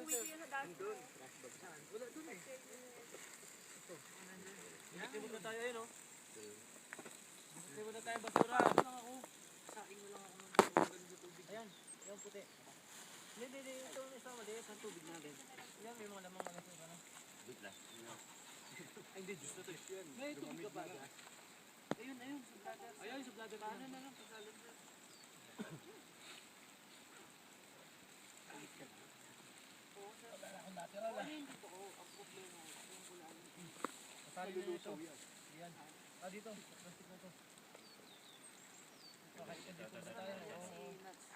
uuwi ko yan sa dati. Wala dun eh. Ito. Nakikibot na tayo yun, oh. Nakikibot na tayo basura. Lang ako. Saking mo lang ako ng ganito tubig. Ayan, yung puti. Hindi. Ito yung isa maliit ang tubig natin. Yan, may mga lamang malas yung ano. Wait lang. Ay, hindi, Diyos na to. May tubig ka ba? Ayun, sa bladder. Ayun, sa bladder. Paano na lang, sa bladder. Wala akong natira lang. Hindi po, ang problema ko, yung kulaan. Masali na ito. Yan. Dito. Plastic na ito. Okay, dito na tayo. Si Nuts.